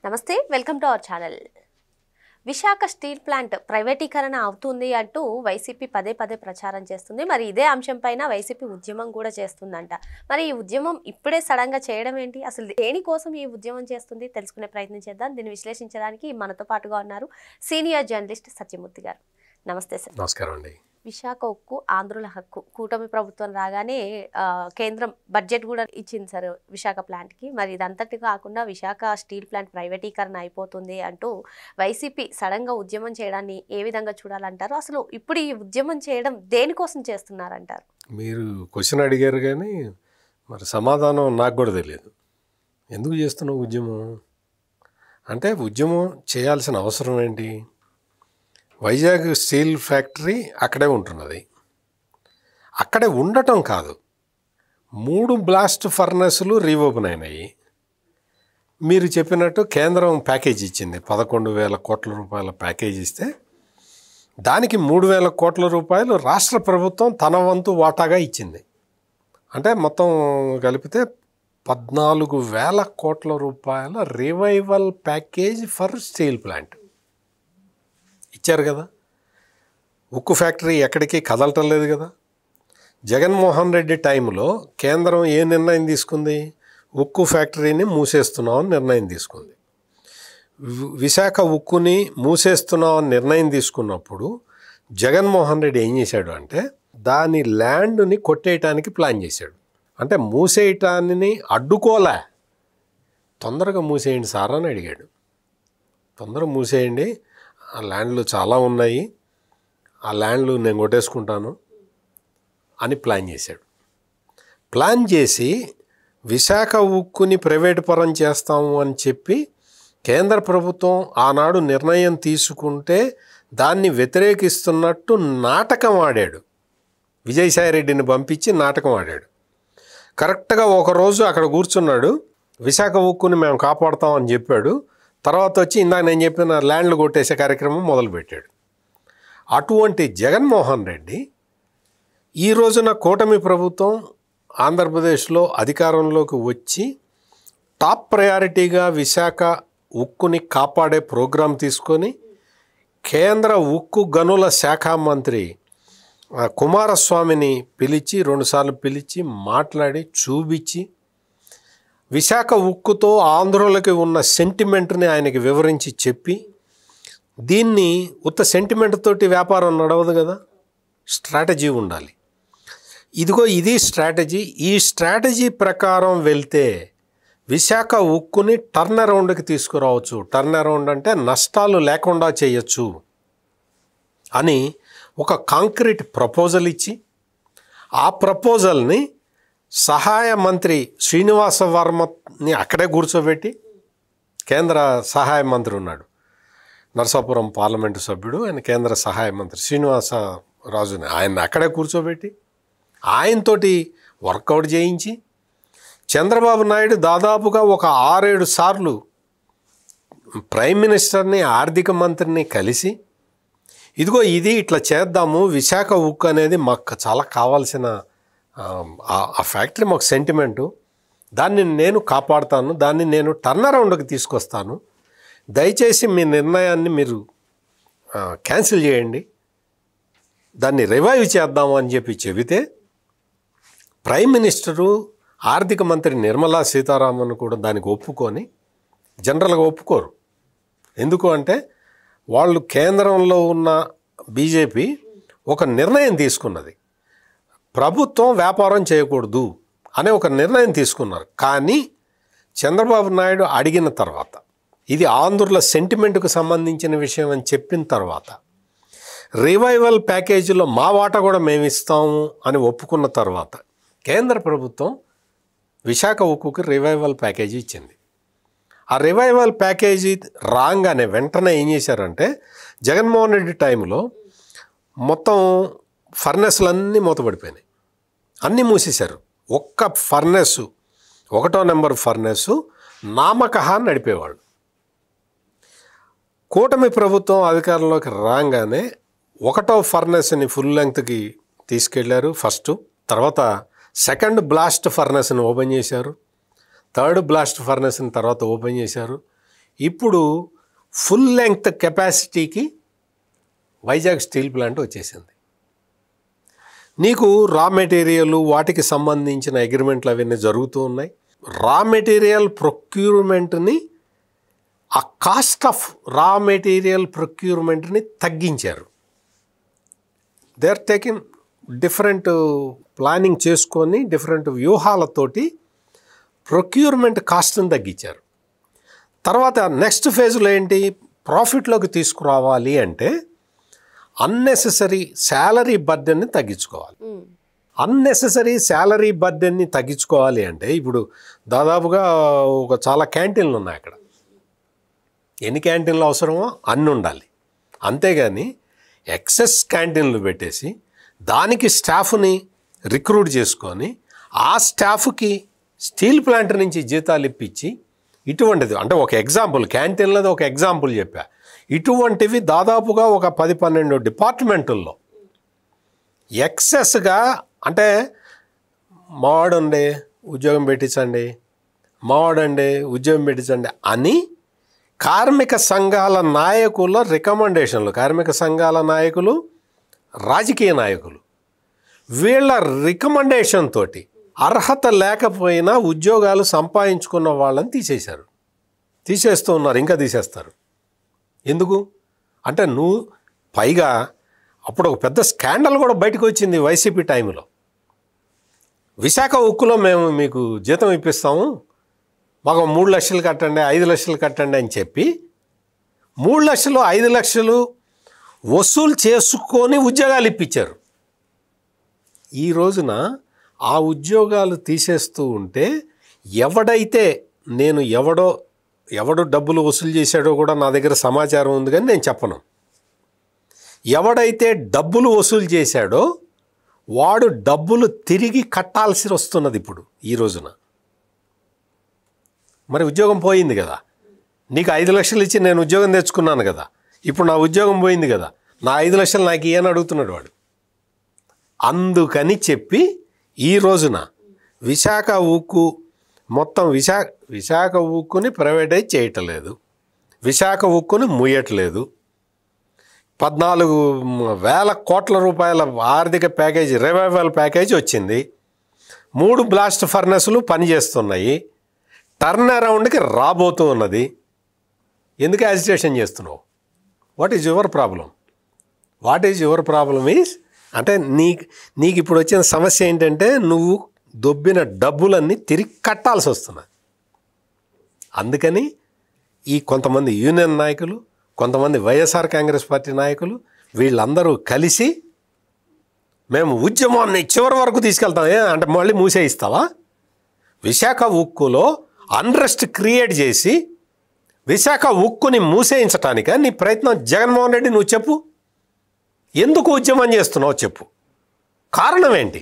నమస్తే welcome to our channel. Visakha steel plant ప్రైవేటీకరణ అవుతుంది అంటూ వైసీపీ పదే పదే ప్రచారం చేస్తుంది. మరి ఇదే అంశంపైన వైసీపీ ఉద్యమం కూడా చేస్తుందంట. మరి ఈ ఉద్యమం ఇప్పుడే సడన్గా చేయడం ఏంటి, అసలు దేనికోసం ఈ ఉద్యమం చేస్తుంది తెలుసుకునే ప్రయత్నం చేద్దాం. దీన్ని విశ్లేషించడానికి మనతో పాటుగా ఉన్నారు సీనియర్ జర్నలిస్ట్ సత్యమూర్తి గారు. నమస్తే సార్. నమస్కారం అండి. విశాఖ ఉక్కు ఆంధ్రుల హక్కు, కూటమి ప్రభుత్వం రాగానే కేంద్రం బడ్జెట్ కూడా ఇచ్చింది సార్ విశాఖ ప్లాంట్కి. మరి ఇదంతటి కాకుండా విశాఖ స్టీల్ ప్లాంట్ ప్రైవేటీకరణ అయిపోతుంది అంటూ వైసీపీ సడన్గా ఉద్యమం చేయడాన్ని ఏ విధంగా చూడాలంటారు? అసలు ఇప్పుడు ఈ ఉద్యమం చేయడం దేనికోసం చేస్తున్నారంటారు? మీరు క్వశ్చన్ అడిగారు కానీ మరి సమాధానం నాకు కూడా తెలియదు. ఎందుకు చేస్తున్నావు ఉద్యమం అంటే, ఉద్యమం చేయాల్సిన అవసరం ఏంటి? వైజాగ్ స్టీల్ ఫ్యాక్టరీ అక్కడే ఉంటున్నది. అక్కడే ఉండటం కాదు, 3 బ్లాస్ట్ ఫర్నెస్లు రీఓపెన్ అయినాయి. మీరు చెప్పినట్టు కేంద్రం ప్యాకేజ్ ఇచ్చింది, 11,000 కోట్ల రూపాయల ప్యాకేజ్ ఇస్తే దానికి 3,000 కోట్ల రూపాయలు రాష్ట్ర ప్రభుత్వం తన వంతు వాటాగా ఇచ్చింది. అంటే మొత్తం కలిపితే 14,000 కోట్ల రూపాయల revival package for steel plant ఇచ్చారు కదా. ఉక్కు ఫ్యాక్టరీ ఎక్కడికి కదలటం లేదు కదా. జగన్మోహన్ రెడ్డి టైంలో కేంద్రం ఏ నిర్ణయం తీసుకుంది? ఉక్కు ఫ్యాక్టరీని మూసేస్తున్నామని నిర్ణయం తీసుకుంది. విశాఖ ఉక్కుని మూసేస్తున్నామని నిర్ణయం తీసుకున్నప్పుడు జగన్మోహన్ రెడ్డి ఏం చేశాడు అంటే, దాని ల్యాండ్ని కొట్టేయటానికి ప్లాన్ చేశాడు. అంటే మూసేయటాన్ని అడ్డుకోలే, తొందరగా మూసేయండి సార్ అని అడిగాడు. తొందరగా మూసేయండి, ఆ ల్యాండ్లు చాలా ఉన్నాయి, ఆ ల్యాండ్లు నేను కొట్టేసుకుంటాను అని ప్లాన్ చేశాడు. ప్లాన్ చేసి విశాఖ ఉక్కుని ప్రైవేటు పరం చేస్తాము అని చెప్పి కేంద్ర ప్రభుత్వం ఆనాడు నిర్ణయం తీసుకుంటే దాన్ని వ్యతిరేకిస్తున్నట్టు నాటకం ఆడాడు. విజయసాయిరెడ్డిని పంపించి నాటకం ఆడాడు. కరెక్ట్గా ఒకరోజు అక్కడ కూర్చున్నాడు, విశాఖ ఉక్కుని మేము కాపాడుతామని చెప్పాడు. తర్వాత వచ్చి ఇందాక నేను చెప్పిన ల్యాండ్లు కొట్టేసే కార్యక్రమం మొదలుపెట్టాడు. అటువంటి జగన్మోహన్ రెడ్డి ఈ రోజున కూటమి ప్రభుత్వం ఆంధ్రప్రదేశ్లో అధికారంలోకి వచ్చి టాప్ ప్రయారిటీగా విశాఖ ఉక్కుని కాపాడే ప్రోగ్రాం తీసుకొని కేంద్ర ఉక్కు గనుల శాఖ మంత్రి కుమారస్వామిని పిలిచి 2 సార్లు పిలిచి మాట్లాడి చూపించి విశాఖ ఉక్కుతో ఆంధ్రులకి ఉన్న సెంటిమెంట్ని ఆయనకి వివరించి చెప్పి, దీన్ని ఉత్త సెంటిమెంట్ తోటి వ్యాపారం నడవదు కదా, స్ట్రాటజీ ఉండాలి. ఇదిగో ఇది స్ట్రాటజీ. ఈ స్ట్రాటజీ ప్రకారం వెళ్తే విశాఖ ఉక్కుని టర్న్ అరౌండ్కి తీసుకురావచ్చు. టర్న్ అరౌండ్ అంటే నష్టాలు లేకుండా చేయొచ్చు అని ఒక కాంక్రీట్ ప్రపోజల్ ఇచ్చి, ఆ ప్రపోజల్ని సహాయ మంత్రి శ్రీనివాస వర్మని అక్కడే కూర్చోబెట్టి, కేంద్ర సహాయ మంత్రి ఉన్నాడు, నరసాపురం పార్లమెంటు సభ్యుడు, ఆయన కేంద్ర సహాయ మంత్రి శ్రీనివాసరాజుని, ఆయన అక్కడే కూర్చోబెట్టి ఆయనతోటి వర్కౌట్ చేయించి, చంద్రబాబు నాయుడు దాదాపుగా ఒక 6-7 సార్లు ప్రైమ్ మినిస్టర్ని, ఆర్థిక మంత్రిని కలిసి, ఇదిగో ఇది ఇట్లా చేద్దాము, విశాఖ ఉక్కు అనేది మాకు చాలా కావాల్సిన ఆ ఫ్యాక్టరీ మాకు సెంటిమెంటు, దాన్ని నేను కాపాడుతాను, దాన్ని నేను టర్న్ అరౌండ్కి తీసుకొస్తాను, దయచేసి మీ నిర్ణయాన్ని మీరు క్యాన్సిల్ చేయండి, దాన్ని రివైవ్ చేద్దాము అని చెప్పి చెబితే, ప్రైమ్ మినిస్టరు ఆర్థిక మంత్రి నిర్మలా సీతారామన్ కూడా దానికి ఒప్పుకొని, జనరల్గా ఒప్పుకోరు. ఎందుకు అంటే వాళ్ళు కేంద్రంలో ఉన్న బీజేపీ ఒక నిర్ణయం తీసుకున్నది, ప్రభుత్వం వ్యాపారం చేయకూడదు అనే ఒక నిర్ణయం తీసుకున్నారు. కానీ చంద్రబాబు నాయుడు అడిగిన తర్వాత, ఇది ఆంధ్రుల సెంటిమెంట్కు సంబంధించిన విషయం అని చెప్పిన తర్వాత, రివైవల్ ప్యాకేజీలో మా వాటా కూడా మేము ఇస్తాము అని ఒప్పుకున్న తర్వాత, కేంద్ర ప్రభుత్వం విశాఖ ఉక్కుకి రివైవల్ ప్యాకేజీ ఇచ్చింది. ఆ రివైవల్ ప్యాకేజీ రాగానే వెంటనే ఏం చేశారంటే, జగన్మోహన్ రెడ్డి టైంలో మొత్తం ఫర్నెస్లన్నీ మూతపడిపోయినాయి, అన్నీ మూసేశారు. ఒక్క ఫర్నెస్, 1వ నెంబర్ ఫర్నెస్ నామకహ నడిపేవాళ్ళు. కూటమి ప్రభుత్వం అధికారంలోకి రాగానే 1వ ఫర్నెస్ని ఫుల్ లెంగ్త్కి తీసుకెళ్లారు ఫస్ట్. తర్వాత 2nd బ్లాస్ట్ ఫర్నెస్ని ఓపెన్ చేశారు. 3rd బ్లాస్ట్ ఫర్నెస్ని తర్వాత ఓపెన్ చేశారు. ఇప్పుడు ఫుల్ లెంగ్త్ కెపాసిటీకి వైజాగ్ స్టీల్ ప్లాంట్ వచ్చేసింది. నీకు రా మెటీరియల్ వాటికి సంబంధించిన అగ్రిమెంట్లు అవన్నీ జరుగుతూ ఉన్నాయి. రా మెటీరియల్ ప్రొక్యూర్మెంట్ని, ఆ కాస్ట్ ఆఫ్ రా మెటీరియల్ ప్రొక్యూర్మెంట్ని తగ్గించారు. They are taking different planning చేసుకొని డిఫరెంట్ వ్యూహాలతోటి ప్రొక్యూర్మెంట్ కాస్ట్ని తగ్గించారు. తర్వాత నెక్స్ట్ ఫేజ్లో ఏంటి, ప్రాఫిట్లోకి తీసుకురావాలి అంటే అన్నెసెసరీ శాలరీ బర్డెన్ని తగ్గించుకోవాలి. అన్నెసెసరీ శాలరీ బర్డెన్ని తగ్గించుకోవాలి అంటే ఇప్పుడు దాదాపుగా ఒక చాలా క్యాంటీన్లు ఉన్నాయి అక్కడ. ఎన్ని క్యాంటీన్లు అవసరమో అన్నీ ఉండాలి. అంతేగాని ఎక్సెస్ క్యాంటీన్లు పెట్టేసి దానికి స్టాఫ్ని రిక్రూట్ చేసుకొని ఆ స్టాఫ్కి స్టీల్ ప్లాంట్ నుంచి జీతాలు ఇప్పించి ఇటువంటిది, అంటే ఒక ఎగ్జాంపుల్, క్యాంటీన్లది ఒక ఎగ్జాంపుల్ చెప్పా. ఇటువంటివి దాదాపుగా ఒక 10-12 డిపార్ట్మెంటుల్లో ఎక్సెస్గా, అంటే మావాడండి ఉద్యోగం పెట్టించండి, మావాడండి ఉద్యోగం పెట్టించండి అని కార్మిక సంఘాల నాయకుల రికమెండేషన్లు, కార్మిక సంఘాల నాయకులు, రాజకీయ నాయకులు వీళ్ళ రికమెండేషన్ తోటి అర్హత లేకపోయినా ఉద్యోగాలు సంపాదించుకున్న వాళ్ళని తీసేస్తూ ఉన్నారు, ఇంకా తీసేస్తారు. ఎందుకు అంటే నువ్వు పైగా అప్పుడు ఒక పెద్ద స్కాండల్ కూడా బయటకు వచ్చింది వైసీపీ టైంలో. విశాఖ ఉక్కులో మేము మీకు జీతం ఇప్పిస్తాము, మాకు 3 లక్షలు కట్టండి, 5 లక్షలు కట్టండి అని చెప్పి 3 లక్షలు 5 లక్షలు వసూలు చేసుకొని ఉద్యోగాలు ఇప్పించారు. ఈ రోజున ఆ ఉద్యోగాలు తీసేస్తూ ఉంటే ఎవడైతే ఎవడు డబ్బులు వసూలు చేశాడో కూడా నా దగ్గర సమాచారం ఉంది, కానీ నేను చెప్పను. ఎవడైతే డబ్బులు వసూలు చేశాడో వాడు డబ్బులు తిరిగి కట్టాల్సి వస్తున్నది ఇప్పుడు ఈ రోజున. మరి ఉద్యోగం పోయింది కదా, నీకు 5 లక్షలు ఇచ్చి నేను ఉద్యోగం తెచ్చుకున్నాను కదా, ఇప్పుడు నా ఉద్యోగం పోయింది కదా, నా 5 లక్షలు నాకు ఇయ్యని అడుగుతున్నాడు వాడు. అందుకని చెప్పి ఈ రోజున విశాఖ ఉక్కు మొత్తం విశాఖ ఉక్కుని ప్రైవేటైజ్ చేయటలేదు, విశాఖ ఉక్కుని ముయ్యట్లేదు. 14,000 కోట్ల రూపాయల ఆర్థిక ప్యాకేజీ, రివైవల్ ప్యాకేజీ వచ్చింది. 3 బ్లాస్ట్ ఫర్నెస్లు పనిచేస్తున్నాయి, టర్న్ అరౌండ్కి రాబోతూ ఉన్నది. ఎందుకు యాజిటేషన్ చేస్తున్నావు? What is your problem? What is your problem is అంటే నీకు ఇప్పుడు వచ్చిన సమస్య ఏంటంటే నువ్వు దొబ్బిన డబ్బులన్నీ తిరిగి కట్టాల్సి వస్తున్నది. అందుకని ఈ కొంతమంది యూనియన్ నాయకులు, కొంతమంది వైఎస్ఆర్ కాంగ్రెస్ పార్టీ నాయకులు వీళ్ళందరూ కలిసి మేము ఉద్యమాన్ని చివరి వరకు తీసుకెళ్తాం. అంటే మళ్ళీ మూసేయిస్తావా? విశాఖ ఉక్కులో అన్రెస్ట్ క్రియేట్ చేసి విశాఖ ఉక్కుని మూసేయించటానిక నీ ప్రయత్నం? జగన్మోహన్ రెడ్డి నువ్వు చెప్పు, ఎందుకు ఉద్యమం చేస్తున్నావు చెప్పు, కారణం ఏంటి?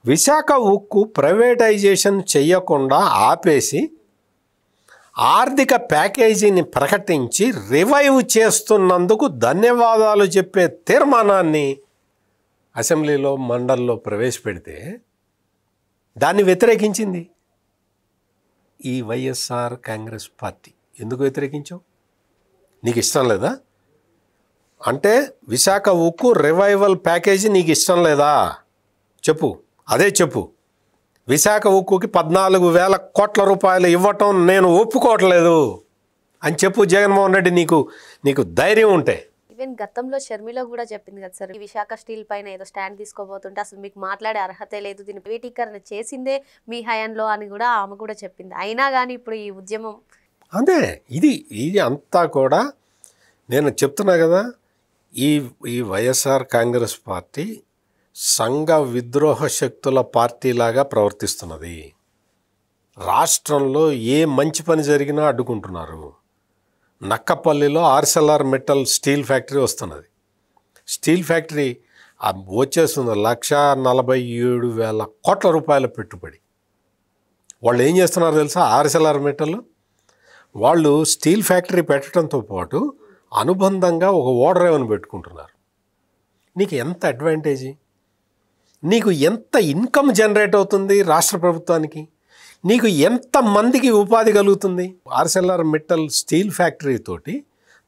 విశాఖ ఉక్కు ప్రైవేటైజేషన్ చెయ్యకుండా ఆపేసి ఆర్థిక ప్యాకేజీని ప్రకటించి రివైవ్ చేస్తున్నందుకు ధన్యవాదాలు చెప్పే తీర్మానాన్ని అసెంబ్లీలో మండలిలో ప్రవేశపెడితే దాన్ని వ్యతిరేకించింది ఈ వైఎస్ఆర్ కాంగ్రెస్ పార్టీ. ఎందుకు వ్యతిరేకించావు? నీకు ఇష్టం లేదా? అంటే విశాఖ ఉక్కు రివైవల్ ప్యాకేజీ నీకు ఇష్టం లేదా? చెప్పు, అదే చెప్పు. విశాఖ ఉక్కుకి 14,000 కోట్ల రూపాయలు ఇవ్వటం నేను ఒప్పుకోవట్లేదు అని చెప్పు జగన్మోహన్ రెడ్డి. నీకు ధైర్యం ఉంటే. ఈవెన్ గతంలో షర్మిల కూడా చెప్పింది కదా సార్, ఈ విశాఖ స్టీల్ పైన ఏదో స్టాండ్ తీసుకోబోతుంటే అసలు మీకు మాట్లాడే అర్హతే లేదు, దీన్ని ప్రైవేటీకరణ చేసిందే మీ హయాంలో అని కూడా ఆమె కూడా చెప్పింది. అయినా కానీ ఇప్పుడు ఈ ఉద్యమం అదే ఇది అంతా కూడా నేను చెప్తున్నా కదా. ఈ వైఎస్ఆర్ కాంగ్రెస్ పార్టీ సంఘ విద్రోహ శక్తుల పార్టీలాగా ప్రవర్తిస్తున్నది. రాష్ట్రంలో ఏ మంచి పని జరిగినా అడ్డుకుంటున్నారు. నక్కపల్లిలో ఆర్సెల్ఆర్ మెటల్ స్టీల్ ఫ్యాక్టరీ వస్తున్నది. స్టీల్ ఫ్యాక్టరీ వచ్చేస్తుంది 1,47,000 కోట్ల రూపాయల పెట్టుబడి. వాళ్ళు ఏం చేస్తున్నారు తెలుసా? ఆర్సెల్ఆర్ మెటల్ వాళ్ళు స్టీల్ ఫ్యాక్టరీ పెట్టడంతో పాటు అనుబంధంగా ఒక ఓడరేవని పెట్టుకుంటున్నారు. నీకు ఎంత అడ్వాంటేజీ, నీకు ఎంత ఇన్కమ్ జనరేట్ అవుతుంది రాష్ట్ర ప్రభుత్వానికి. నీకు ఎంతమందికి ఉపాధి కలుగుతుంది? ఆర్సెల్ఆర్ మిట్టల్ స్టీల్ ఫ్యాక్టరీ తోటి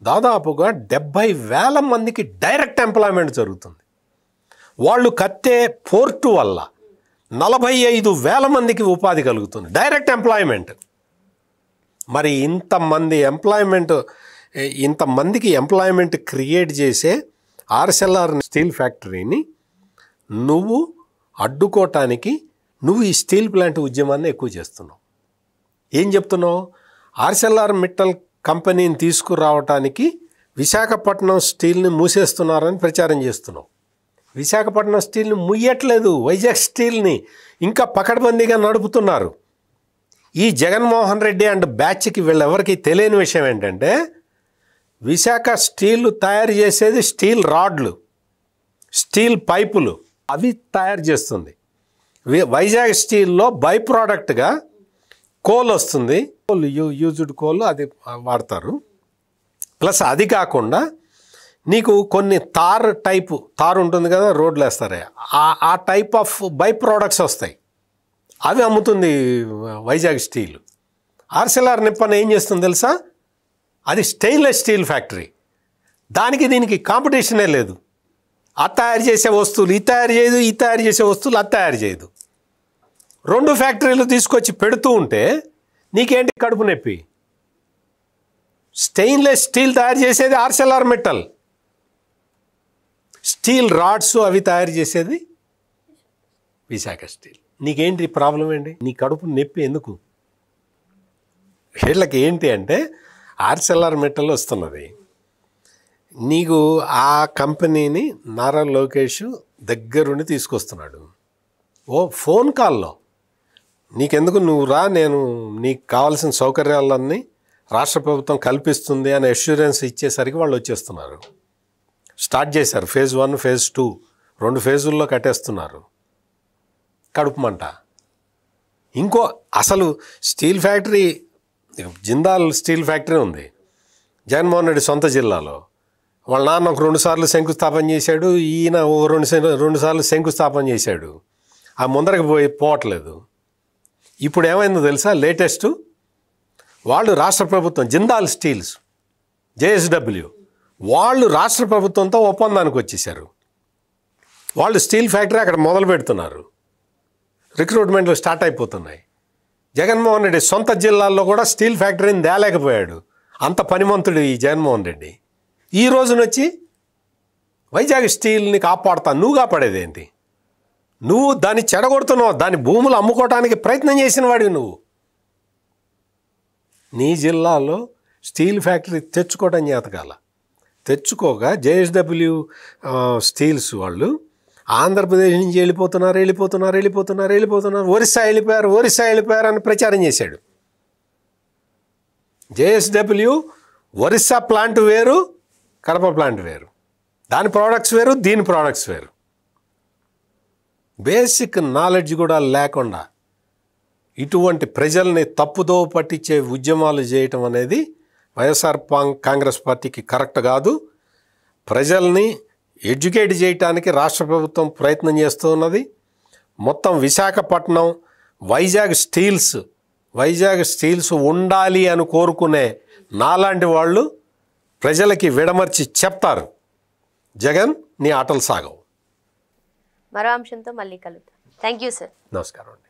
దాదాపుగా 70,000 మందికి డైరెక్ట్ ఎంప్లాయ్మెంట్ జరుగుతుంది. వాళ్ళు కట్టే పోర్టు వల్ల 45,000 మందికి ఉపాధి కలుగుతుంది, డైరెక్ట్ ఎంప్లాయ్మెంట్. మరి ఇంతమందికి ఎంప్లాయ్మెంట్ క్రియేట్ చేసే ఆర్సెల్ఆర్ స్టీల్ ఫ్యాక్టరీని నువ్వు అడ్డుకోవటానికి నువ్వు ఈ స్టీల్ ప్లాంట్ ఉద్యమాన్ని ఎక్కువ చేస్తున్నావు. ఏం చెప్తున్నావు? ఆర్సెల్ఆర్ మిట్టల్ కంపెనీని తీసుకురావటానికి విశాఖపట్నం స్టీల్ని మూసేస్తున్నారని ప్రచారం చేస్తున్నావు. విశాఖపట్నం స్టీల్ని ముయ్యట్లేదు, వైజాగ్ స్టీల్ని ఇంకా పకడ్బందీగా నడుపుతున్నారు. ఈ జగన్మోహన్ రెడ్డి అండ్ బ్యాచ్కి వీళ్ళెవరికి తెలియని విషయం ఏంటంటే, విశాఖ స్టీల్ తయారు చేసేది స్టీల్ రాడ్లు, స్టీల్ పైపులు అవి తయారు చేస్తుంది. వైజాగ్ స్టీల్లో బై ప్రోడక్ట్గా కోల్ వస్తుంది, యూజ్డ్ కోల్ అది వాడతారు. ప్లస్ అది కాకుండా నీకు కొన్ని తారు ఉంటుంది కదా, రోడ్లు వేస్తారే, ఆ టైప్ ఆఫ్ బై ప్రోడక్ట్స్ వస్తాయి, అవి అమ్ముతుంది వైజాగ్ స్టీల్. ఆర్సెల్ఆర్ నిప్పన్ ఏం చేస్తుంది తెలుసా? అది స్టెయిన్లెస్ స్టీల్ ఫ్యాక్టరీ. దానికి దీనికి కాంపిటీషనే లేదు. అది తయారు చేసే వస్తువులు ఇది తయారు చేయదు, ఇది తయారు చేసే వస్తువులు అది తయారు చేయదు. 2 ఫ్యాక్టరీలు తీసుకొచ్చి పెడుతూ ఉంటే నీకేంటి కడుపు నొప్పి? స్టెయిన్లెస్ స్టీల్ తయారు చేసేది ఆర్సెల్ఆర్ మిట్టల్, స్టీల్ రాడ్స్ అవి తయారు చేసేది విశాఖ స్టీల్. నీకేంటి ప్రాబ్లం ఏంటి? నీ కడుపు నొప్పి ఎందుకు? వీళ్ళకి ఏంటి అంటే ఆర్సెల్ఆర్ మిట్టల్ వస్తున్నది, నీకు ఆ కంపెనీని నారా లోకేష్ దగ్గరుండి తీసుకొస్తున్నాడు. ఫోన్ కాల్లో నీకెందుకు, నువ్వు రా, నేను నీకు కావాల్సిన సౌకర్యాలన్నీ రాష్ట్ర ప్రభుత్వం కల్పిస్తుంది అని అష్యూరెన్స్ ఇచ్చేసరికి వాళ్ళు వచ్చేస్తున్నారు. స్టార్ట్ చేశారు ఫేజ్ 1, ఫేజ్ 2, 2 ఫేజుల్లో కట్టేస్తున్నారు. కడుపుమంట. ఇంకో అసలు steel factory, Jindal steel factory ఉంది జగన్మోహన్ రెడ్డి సొంత జిల్లాలో. వాళ్ళ నాన్న ఒక 2 సార్లు శంకుస్థాపన చేశాడు, ఈయన 2 సార్లు శంకుస్థాపన చేశాడు. ఆ ముందరకు పోవట్లేదు. ఇప్పుడు ఏమైందో తెలుసా? లేటెస్ట్ వాళ్ళు రాష్ట్ర ప్రభుత్వం, జిందాల్ స్టీల్స్ JSW వాళ్ళు రాష్ట్ర ప్రభుత్వంతో ఒప్పందానికి వచ్చేసారు. వాళ్ళు స్టీల్ ఫ్యాక్టరీ అక్కడ మొదలు పెడుతున్నారు. రిక్రూట్మెంట్లు స్టార్ట్ అయిపోతున్నాయి. జగన్మోహన్ రెడ్డి సొంత జిల్లాల్లో కూడా స్టీల్ ఫ్యాక్టరీని తేలేకపోయాడు. అంత పనిమంతుడు ఈ జగన్మోహన్ రెడ్డి. ఈ రోజునొచ్చి వైజాగ్ స్టీల్ని కాపాడుతాను. నువ్వు కాపాడేది ఏంటి? నువ్వు దాన్ని చెడగొడుతున్నావు, దాని భూములు అమ్ముకోవడానికి ప్రయత్నం చేసిన వాడివి నువ్వు. నీ జిల్లాలో స్టీల్ ఫ్యాక్టరీ తెచ్చుకోవడం చేతకాల. తెచ్చుకోగా JSW స్టీల్స్ వాళ్ళు ఆంధ్రప్రదేశ్ నుంచి వెళ్ళిపోతున్నారు, ఒరిస్సా వెళ్ళిపోయారు అని ప్రచారం చేశాడు. JSW ఒరిస్సా ప్లాంట్ వేరు, కడప ప్లాంట్ వేరు, దాని ప్రోడక్ట్స్ వేరు, దీని ప్రోడక్ట్స్ వేరు. బేసిక్ నాలెడ్జ్ కూడా లేకుండా ఇటువంటి ప్రజల్ని తప్పుదో పట్టించే ఉద్యమాలు చేయటం అనేది వైఎస్ఆర్ కాంగ్రెస్ పార్టీకి కరెక్ట్ కాదు. ప్రజల్ని ఎడ్యుకేట్ చేయటానికి రాష్ట్ర ప్రభుత్వం ప్రయత్నం చేస్తూ ఉన్నది. మొత్తం విశాఖపట్నం వైజాగ్ స్టీల్స్ ఉండాలి అని కోరుకునే నాలాంటి వాళ్ళు ప్రజలకి విడమర్చి చెప్తారు, జగన్ నీ ఆటలు సాగవు. మరో అంశంతో మళ్ళీ కలుద్దాం. Thank you sir. నమస్కారం అండి.